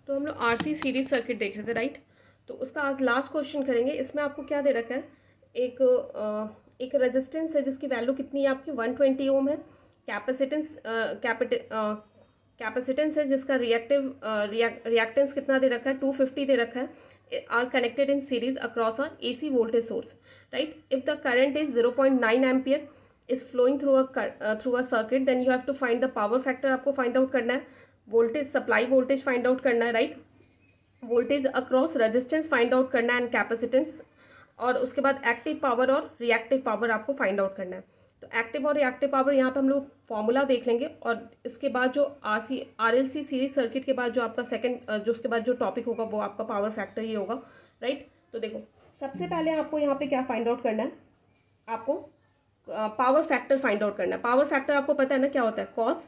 तो हम लोग आरसी सीरीज सर्किट देख रहे थे, राइट। तो उसका आज लास्ट क्वेश्चन करेंगे। इसमें आपको क्या दे रखा है, एक रेजिस्टेंस है जिसकी वैल्यू कितनी है आपकी 120 ओम है। कैपेसिटेंस है जिसका रिएक्टेंस कितना दे रखा है 250 दे रखा है। Are connected in series across a AC voltage source, right. If the current is 0.9 ampere is flowing through a circuit, then you have to find the power factor. आपको फाइंड आउट करना है, voltage supply voltage find out करना है, right. Voltage across resistance find out करना है and capacitance, और उसके बाद एक्टिव पावर और रिएक्टिव पावर आपको फाइंड आउट करना है। तो एक्टिव और रिएक्टिव पावर यहाँ पे हम लोग फॉर्मूला देख लेंगे, और इसके बाद जो आरएलसी सीरीज सर्किट के बाद जो आपका जो उसके बाद जो टॉपिक होगा वो आपका पावर फैक्टर ही होगा, राइट। तो देखो, सबसे पहले आपको यहाँ पे क्या फाइंड आउट करना है, आपको पावर फैक्टर फाइंड आउट करना है। पावर फैक्टर आपको पता है ना क्या होता है, cos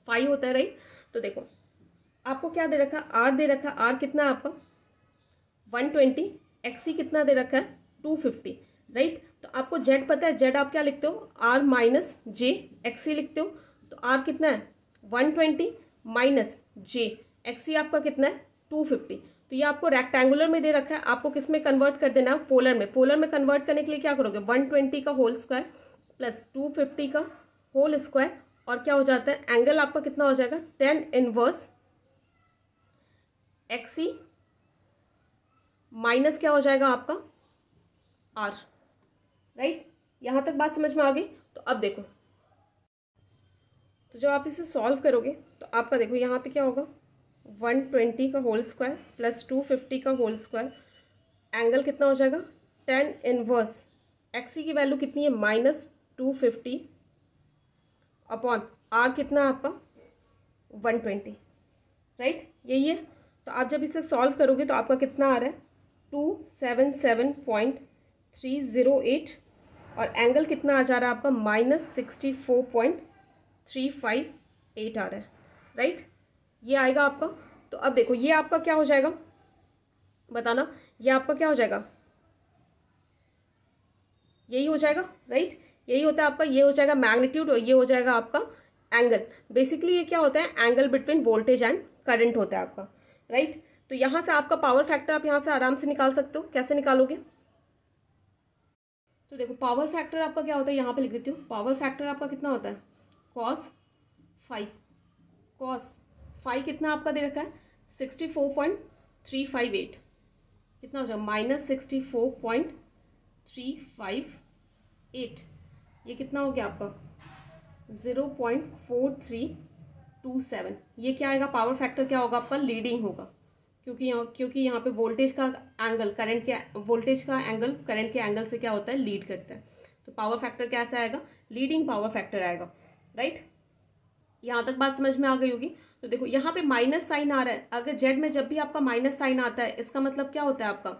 फाई होता है, राइट। तो देखो आपको क्या दे रखा है, आर दे रखा है। आर कितना है आपका 120, एक्सी कितना दे रखा है 250, राइट। तो आपको जेड पता है, जेड आप क्या लिखते हो, आर माइनस जे एक्सी लिखते हो। तो आर कितना है 120 माइनस जे एक्सी आपका कितना है 250। तो ये आपको रेक्टेंगुलर में दे रखा है, आपको किस में कन्वर्ट कर देना है, पोलर में। पोलर में कन्वर्ट करने के लिए क्या करोगे, 120 का होल स्क्वायर प्लस 250 का होल स्क्वायर, और क्या हो जाता है, एंगल आपका कितना हो जाएगा tan इनवर्स एक्सी माइनस क्या हो जाएगा आपका आर, राइट। यहां तक बात समझ में आ गई। तो अब देखो, तो जब आप इसे सॉल्व करोगे तो आपका देखो यहाँ पे क्या होगा, 120 का होल स्क्वायर प्लस 250 का होल स्क्वायर, एंगल कितना हो जाएगा tan इनवर्स एक्सी की वैल्यू कितनी है -250 अपॉन आर कितना है आपका 120, राइट। यही है। तो आप जब इसे सॉल्व करोगे तो आपका कितना आ रहा है 277.308, और एंगल कितना आ जा रहा है आपका -64.358 आ रहा है, राइट। ये आएगा आपका। तो अब देखो ये आपका क्या हो जाएगा, बताना। ये आपका क्या हो जाएगा, यही हो जाएगा, राइट। यही होता है आपका, ये हो जाएगा मैग्नीट्यूड और ये हो जाएगा आपका एंगल। बेसिकली ये क्या होता है, angle between voltage and current होता है आपका, राइट। तो यहां से आपका पावर फैक्टर आप यहां से आराम से निकाल सकते हो। कैसे निकालोगे, तो देखो पावर फैक्टर आपका क्या होता है, यहां पे लिख देती हूँ। पावर फैक्टर आपका कितना होता है cos फाई कितना आपका दे रखा है 64.358, कितना हो जाएगा -64.358। ये कितना हो गया आपका 0.4327। ये क्या आएगा, पावर फैक्टर क्या होगा आपका, लीडिंग होगा, क्योंकि यहाँ पे वोल्टेज का एंगल करंट के एंगल से क्या होता है, लीड करता है। तो पावर फैक्टर कैसा आएगा, लीडिंग पावर फैक्टर आएगा, राइट। यहाँ तक बात समझ में आ गई होगी। तो देखो यहाँ पे माइनस साइन आ रहा है, अगर जेड में जब भी आपका माइनस साइन आता है इसका मतलब क्या होता है, आपका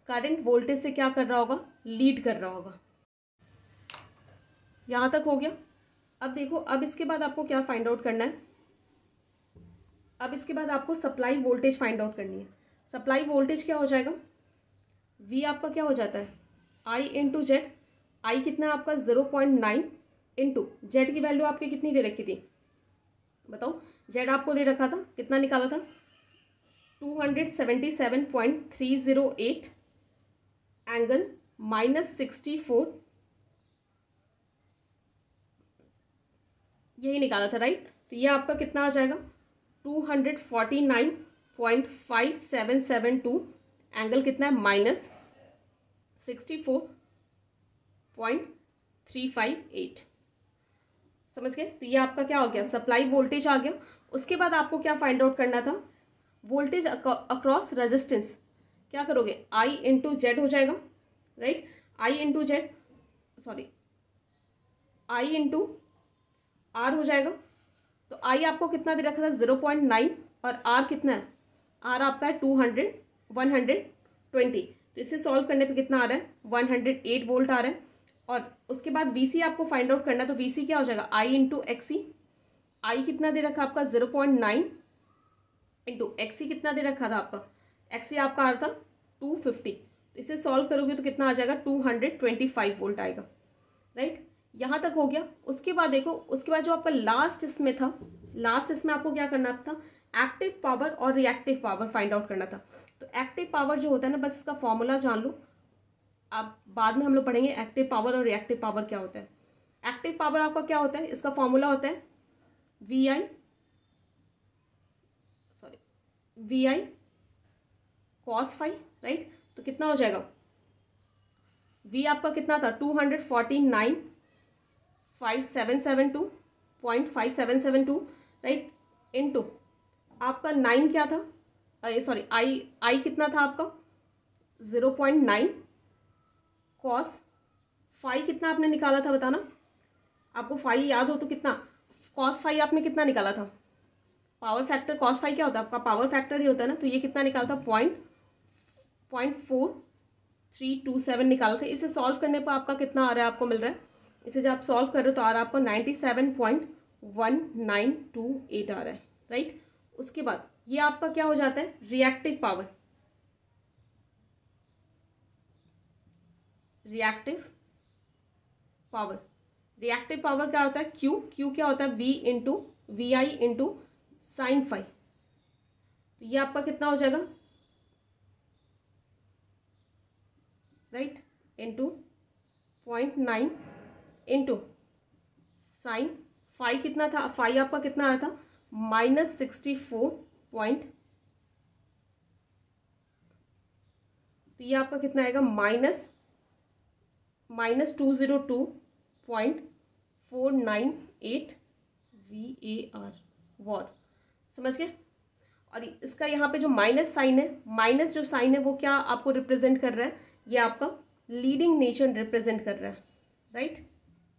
करंट वोल्टेज से क्या कर रहा होगा, लीड कर रहा होगा। यहां तक हो गया। अब देखो, अब इसके बाद आपको क्या फाइंड आउट करना है, अब इसके बाद आपको सप्लाई वोल्टेज फाइंड आउट करनी है। सप्लाई वोल्टेज क्या हो जाएगा, V आपका क्या हो जाता है I इंटू जेड। आई कितना है आपका 0.9 इंटू जेड की वैल्यू आपकी कितनी दे रखी थी, बताओ। जेड आपको दे रखा था, कितना निकाला था 277.308 एंगल -64, यही निकाला था, राइट। तो ये आपका कितना आ जाएगा 249.5772, एंगल कितना है -64.358। समझ गए। तो ये आपका क्या हो गया, सप्लाई वोल्टेज आ गया। उसके बाद आपको क्या फाइंड आउट करना था, वोल्टेज अक्रॉस रेजिस्टेंस। क्या करोगे, I इंटू जेड हो जाएगा, right. I into Z, sorry I into R हो जाएगा। तो I आपको कितना दे रखा था 0.9, और R कितना है, R आपका है 120। तो इसे सॉल्व करने पे कितना आ रहा है 108 वोल्ट आ रहा है। और उसके बाद VC आपको फाइंड आउट करना है। तो VC क्या हो जाएगा I इंटू एक्सी। आई कितना दे रखा आपका 0.9 इंटू एक्सी कितना दे रखा था आपका, एक्सी आपका आ रहा था 250। तो इसे सॉल्व करोगे तो कितना आ जाएगा 225 वोल्ट आएगा, राइट। यहां तक हो गया। उसके बाद देखो, उसके बाद जो आपका लास्ट इसमें था लास्ट इसमें आपको क्या करना था, एक्टिव पावर और रिएक्टिव पावर फाइंड आउट करना था। तो एक्टिव पावर जो होता है ना, बस इसका फॉर्मूला जान लो, आप बाद में हम लोग पढ़ेंगे एक्टिव पावर और रिएक्टिव पावर क्या होता है। एक्टिव पावर आपका क्या होता है, इसका फॉर्मूला होता है V I cos phi, right. तो कितना हो जाएगा, V आपका कितना था 249,5772.5772, राइट, इनटू आपका 9 क्या था, सॉरी आई कितना था आपका 0.9, कॉस फाई कितना आपने निकाला था बताना, आपको फाई याद हो तो कितना, कॉस फाई आपने कितना निकाला था, पावर फैक्टर, कॉस फाई क्या होता है आपका पावर फैक्टर ही होता है ना, तो ये कितना निकाला था 0.4327 निकाला था। इसे सॉल्व करने पर आपका कितना आ रहा है, आपको मिल रहा है, इसे जब आप सॉल्व कर रहे हो तो आ रहा है आपको 97.1928 आ रहा है, राइट। उसके बाद ये आपका क्या हो जाता है, रिएक्टिव पावर, रिएक्टिव पावर क्या होता है, क्यू क्या होता है, V I into sine phi. तो ये आपका कितना हो जाएगा, right, into 0.9 into sine phi कितना था, फाई आपका कितना आ रहा था -64 पॉइंट, तो ये आपका कितना आएगा -202.498 VAR वॉट, समझ गए। और इसका यहाँ पे जो माइनस साइन है, माइनस जो साइन है वो क्या आपको रिप्रेजेंट कर रहा है, ये आपका लीडिंग नेचर रिप्रेजेंट कर रहा है, राइट,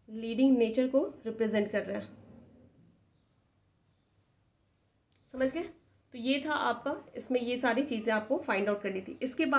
लीडिंग नेचर को रिप्रेजेंट कर रहा है, समझ गए। तो ये था आपका, इसमें ये सारी चीजें आपको फाइंड आउट करनी थी। इसके बाद